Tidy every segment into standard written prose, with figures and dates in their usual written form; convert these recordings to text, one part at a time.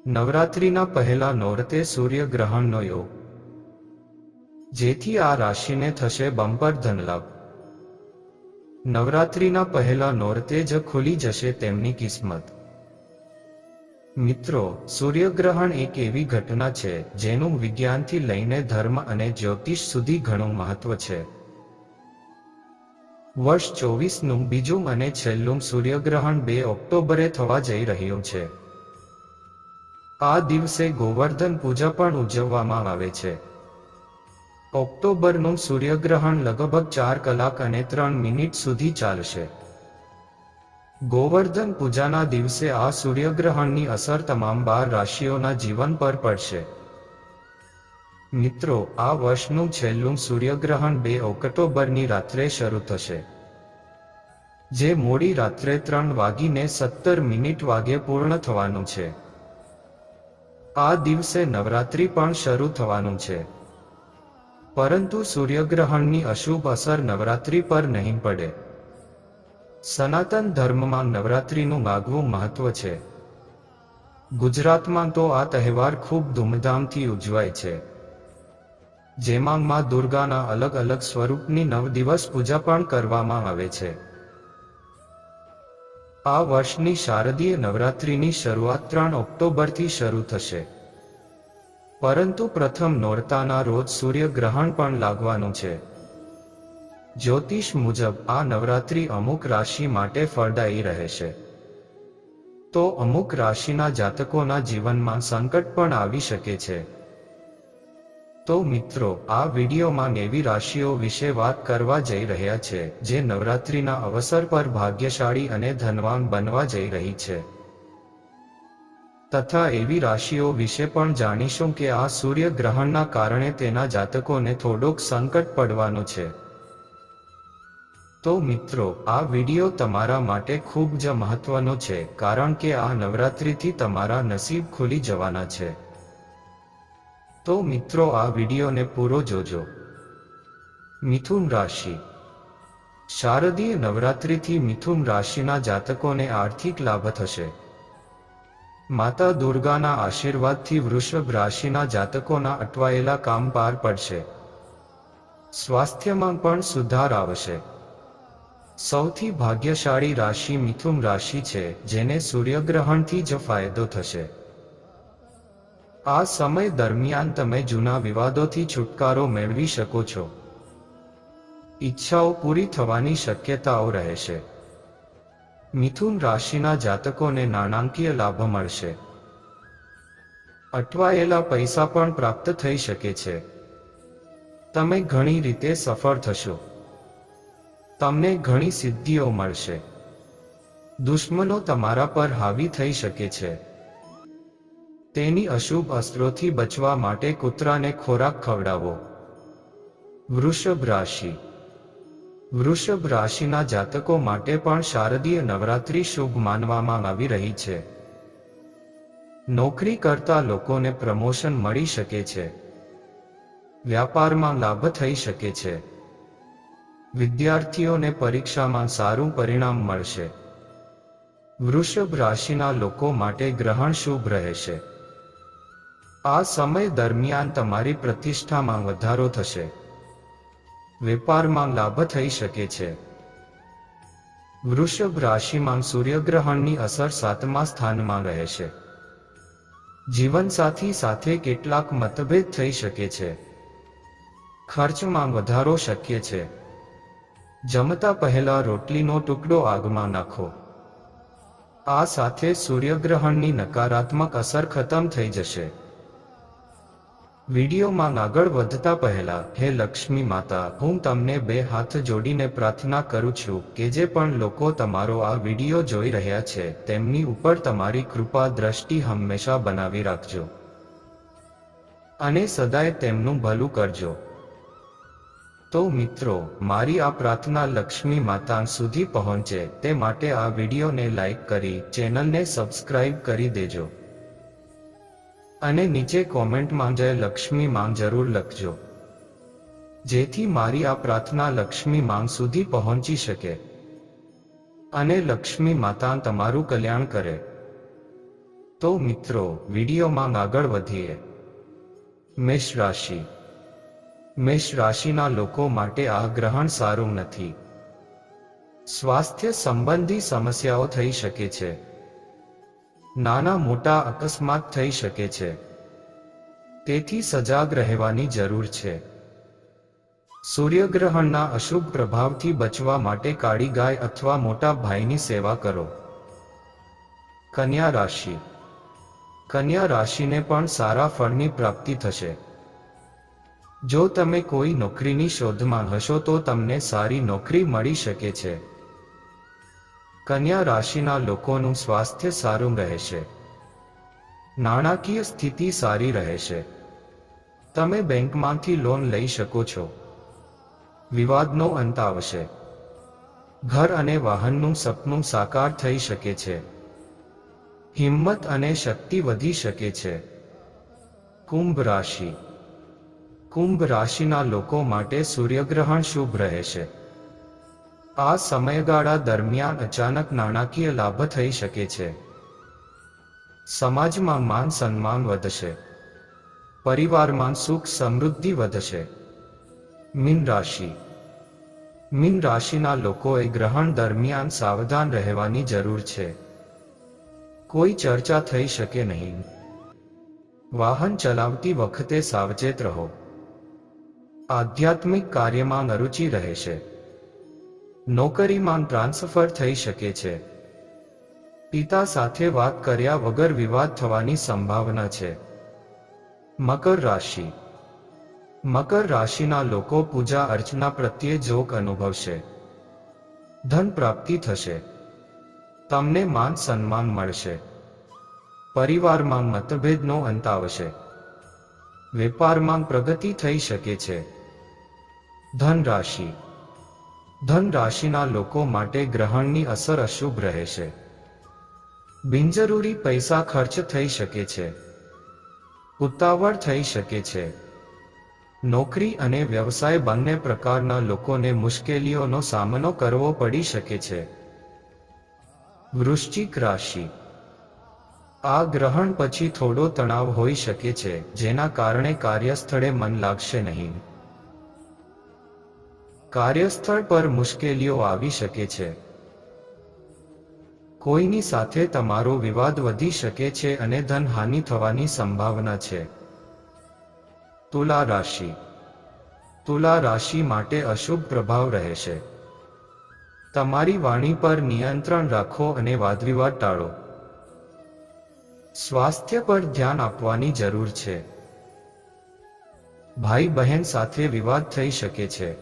નવરાત્રિના પહેલા નોરતે સૂર્યગ્રહણનો યોગ, જેથી આ રાશિને થશે બમ્પર ધનલાભ. નવરાત્રિના પહેલા નોરતે જ ખુલી જશે તેમની કિસ્મત. મિત્રો, સૂર્યગ્રહણ એક એવી ઘટના છે જેનું વિજ્ઞાનથી લઈને ધર્મ અને જ્યોતિષ સુધી ઘણું મહત્વ છે. વર્ષ 24નું બીજું અને છેલ્લું સૂર્યગ્રહણ 2 ઓક્ટોબરે થવા જઈ રહ્યું છે. આ દિવસે ગોવર્ધન પૂજા પણ ઉજવવામાં આવે છે. ઓક્ટોબરનું સૂર્યગ્રહણ લગભગ 4 કલાક અને 3 મિનિટ સુધી ચાલશે. ગોવર્ધન પૂજાના દિવસે આ સૂર્યગ્રહણની અસર તમામ 12 રાશિઓના જીવન પર પડશે. મિત્રો, આ વર્ષનું છેલ્લું સૂર્યગ્રહણ 2 ઓક્ટોબરની રાત્રે શરૂ થશે, જે મોડી રાત્રે 3:17 વાગ્યે પૂર્ણ થવાનું છે. આ દિવસે નવરાત્રિ પણ શરૂ થવાનું છે, પરંતુ સૂર્યગ્રહણની અશુભ અસર નવરાત્રિ પર નહીં પડે. સનાતન ધર્મમાં નવરાત્રિનું આગવું મહત્વ છે. ગુજરાતમાં તો આ તહેવાર ખૂબ ધૂમધામથી ઉજવાય છે, જેમાં માં દુર્ગાના અલગ અલગ સ્વરૂપની 9 દિવસ પૂજા પણ કરવામાં આવે છે. આ વર્ષની શારદીય નવરાત્રિની શરૂઆત 3 ઓક્ટોબરથી શરૂ થશે, પરંતુ પ્રથમ નોરતાના રોજ સૂર્યગ્રહણ પણ લાગવાનું છે. જ્યોતિષ મુજબ આ નવરાત્રિ અમુક રાશિ માટે ફળદાયી રહેશે, તો અમુક રાશિના જાતકોના જીવનમાં સંકટ પણ આવી શકે છે. તો મિત્રો, આ વિડીયોમાં એવી રાશિઓ વિશે વાત કરવા જઈ રહ્યા છે જે નવરાત્રિના અવસર પર ભાગ્યશાળી અને ધનવાન બનવા જઈ રહી છે, તથા એવી રાશિઓ વિશે પણ જાણીશું કે આ સૂર્યગ્રહણના કારણે તેના જાતકોને થોડોક સંકટ પડવાનું છે. તો મિત્રો, આ વિડીયો તમારા માટે ખૂબ જ મહત્વનો છે, કારણ કે આ નવરાત્રિથી તમારા નસીબ ખુલી જવાના છે. તો મિત્રો, આ વિડીયોને પૂરો જોજો. મિથુન રાશિ. શારદીય નવરાત્રિથી મિથુન રાશિના જાતકોને આર્થિક લાભ થશે. માતા દુર્ગાના આશીર્વાદથી વૃષભ રાશિના જાતકોના અટવાયેલા કામ પાર પડશે. સ્વાસ્થ્યમાં પણ સુધાર આવશે. સૌથી ભાગ્યશાળી રાશિ મિથુન રાશિ છે, જેને સૂર્યગ્રહણથી જ ફાયદો થશે. આ સમય દરમિયાન તમે જૂના વિવાદોથી છુટકારો મેળવી શકો છો. ઈચ્છાઓ પૂરી થવાની શક્યતાઓ રહેશે. મિથુન રાશિના જાતકોને નાણાકીય લાભ મળશે. અટવાયેલા પૈસા પણ પ્રાપ્ત થઈ શકે છે. તમે ઘણી રીતે સફળ થશો. તમને ઘણી સિદ્ધિઓ મળશે. દુશ્મનો તમારા પર હાવી થઈ શકે છે. તેની અશુભ અસરોથી બચવા માટે કૂતરાને ખોરાક ખવડાવો. વૃષભ રાશિ. વૃષભ રાશિના જાતકો માટે પણ શારદીય નવરાત્રિ શુભ માનવામાં આવી રહી છે. નોકરી કરતા લોકોને પ્રમોશન મળી શકે છે. વ્યાપારમાં લાભ થઈ શકે છે. વિદ્યાર્થીઓને પરીક્ષામાં સારું પરિણામ મળશે. વૃષભ રાશિના લોકો માટે ગ્રહણ શુભ રહેશે. આ સમય દરમિયાન તમારી પ્રતિષ્ઠામાં વધારો થશે. વેપારમાં લાભ થઈ શકે છે. વૃષભ રાશિમાં સૂર્યગ્રહણની અસર 7મા સ્થાનમાં રહેશે. જીવનસાથી સાથે કેટલાક મતભેદ થઈ શકે છે. ખર્ચમાં વધારો શક્ય છે. જમતા પહેલા રોટલીનો ટુકડો આગમાં નાખો. આ સાથે સૂર્યગ્રહણની નકારાત્મક અસર ખતમ થઈ જશે. વિડીયોમાં આગળ વધતા પહેલા, હે લક્ષ્મી માતા, હું તમને 2 હાથ જોડીને પ્રાર્થના કરું છું કે જે પણ લોકો તમારો આ વિડીયો જોઈ રહ્યા છે તેમની ઉપર તમારી કૃપા દ્રષ્ટિ હંમેશા બનાવી રાખજો અને સદાય તેમનું ભલું કરજો. તો મિત્રો, મારી આ પ્રાર્થના લક્ષ્મી માતા સુધી પહોંચે તે માટે આ વિડીયોને લાઈક કરી ચેનલને સબસ્ક્રાઇબ કરી દેજો અને નીચે કોમેન્ટમાં જય લક્ષ્મી માં જરૂર લખજો, જેથી મારી આ પ્રાર્થના લક્ષ્મી માં સુધી પહોંચી શકે અને લક્ષ્મી માતા તમારું કલ્યાણ કરે. તો મિત્રો, વિડીયોમાં આગળ વધીએ. મેષ રાશિ. મેષ રાશિના લોકો માટે આ ગ્રહણ સારું નથી. સ્વાસ્થ્ય સંબંધી સમસ્યાઓ થઈ શકે છે. નાના મોટા અકસ્માત થઈ શકે છે. તેથી સજાગ રહેવાની જરૂર છે. સૂર્યગ્રહણના અશુભ પ્રભાવથી બચવા માટે કાળી ગાય અથવા મોટા ભાઈની સેવા કરો. કન્યા રાશિ. કન્યા રાશિને પણ સારા ફળની પ્રાપ્તિ થશે. જો તમે કોઈ નોકરીની શોધમાં હશો તો તમને સારી નોકરી મળી શકે છે. કન્યા રાશિના લોકોનું સ્વાસ્થ્ય સારું રહેશે. નાણાકીય સ્થિતિ સારી રહેશે. તમે બેંકમાંથી લોન લઈ શકો છો. વિવાદનો અંત આવશે. ઘર અને વાહનનું સપનું સાકાર થઈ શકે છે. હિંમત અને શક્તિ વધી શકે છે. કુંભ રાશિ. કુંભ રાશિના લોકો માટે સૂર્યગ્રહણ શુભ રહેશે. આ સમયગાળા દરમિયાન અચાનક નાણાકીય લાભ થઈ શકે છે. સમાજમાં માન સન્માન વધશે. પરિવારમાં સુખ સમૃદ્ધિ વધશે. મીન રાશિ. મીન રાશિના લોકોએ ગ્રહણ દરમિયાન સાવધાન રહેવાની જરૂર છે. કોઈ ચર્ચા થઈ શકે નહીં. વાહન ચલાવતી વખતે સાવચેત રહો. આધ્યાત્મિક કાર્યમાં અરુચિ રહેશે. નોકરીમાં ટ્રાન્સફર થઈ શકે છે. પિતા સાથે વાત કર્યા વગર વિવાદ થવાની સંભાવના છે. મકર રાશિ. મકર રાશિના લોકો પૂજા અર્ચના પ્રત્યે ઝોક અનુભવશે. ધન પ્રાપ્તિ થશે. તમને માન સન્માન મળશે. પરિવારમાં મતભેદનો અંત આવશે. વેપારમાં પ્રગતિ થઈ શકે છે. ધન રાશિ. ધન રાશિના લોકો માટે ગ્રહણની અસર અશુભ રહેશે. બિનજરૂરી પૈસા ખર્ચ થઈ શકે છે. ઉતાવળ થઈ શકે છે. નોકરી અને વ્યવસાય બંને પ્રકારના લોકોને મુશ્કેલીઓનો સામનો કરવો પડી શકે છે. વૃશ્ચિક રાશિ. આ ગ્રહણ પછી થોડો તણાવ હોઈ શકે છે, જેના કારણે કાર્યસ્થળે મન લાગશે નહીં. કાર્યસ્થળ પર મુશ્કેલીઓ આવી શકે છે. કોઈની સાથે તમારો વિવાદ વધી શકે છે અને ધનહાનિ થવાની સંભાવના છે. તુલા રાશિ. તુલા રાશિ માટે અશુભ પ્રભાવ રહેશે. તમારી વાણી પર નિયંત્રણ રાખો અને વાદવિવાદ ટાળો. સ્વાસ્થ્ય પર ધ્યાન આપવાની જરૂર છે. ભાઈ બહેન સાથે વિવાદ થઈ શકે છે.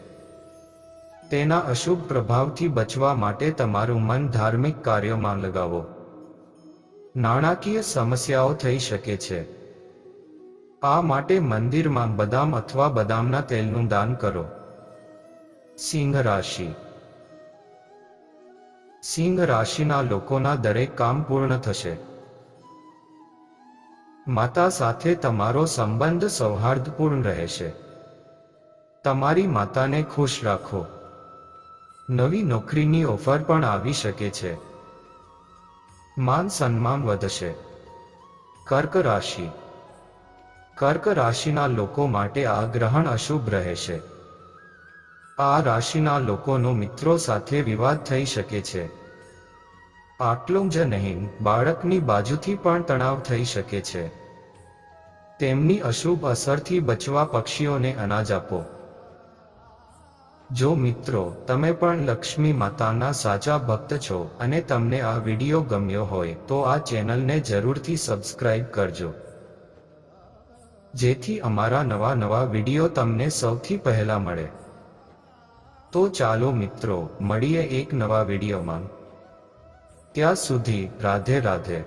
તેના અશુભ પ્રભાવથી બચવા માટે તમારું મન ધાર્મિક કાર્યોમાં લગાવો. નાણાકીય સમસ્યાઓ થઈ શકે છે. આ માટે મંદિરમાં બદામ અથવા બદામના તેલનું દાન કરો. સિંહ રાશિ. સિંહ રાશિના લોકોના દરેક કામ પૂર્ણ થશે. માતા સાથે તમારો સંબંધ સૌહાર્દપૂર્ણ રહેશે. તમારી માતાને ખુશ રાખો. નવી નોકરીની ઓફર પણ આવી શકે છે. માન સન્માન વધશે. કર્ક રાશિ. કર્ક રાશિના લોકો માટે આ ગ્રહણ અશુભ રહેશે. આ રાશિના લોકોનો મિત્રો સાથે વિવાદ થઈ શકે છે. આટલું જ નહીં, બાળકની બાજુથી પણ તણાવ થઈ શકે છે. તેમની અશુભ અસરથી બચવા પક્ષીઓને અનાજ આપો. જો મિત્રો, તમે પણ લક્ષ્મી માતાના સાચા ભક્ત છો અને તમને આ વિડીયો ગમ્યો હોય તો આ ચેનલને જરૂરથી સબસ્ક્રાઇબ કરજો, જેથી અમારા નવા વિડીયો તમને સૌથી પહેલા મળે. તો ચાલો મિત્રો, મળીએ એક નવા વિડીયોમાં. ત્યાં સુધી રાધે રાધે.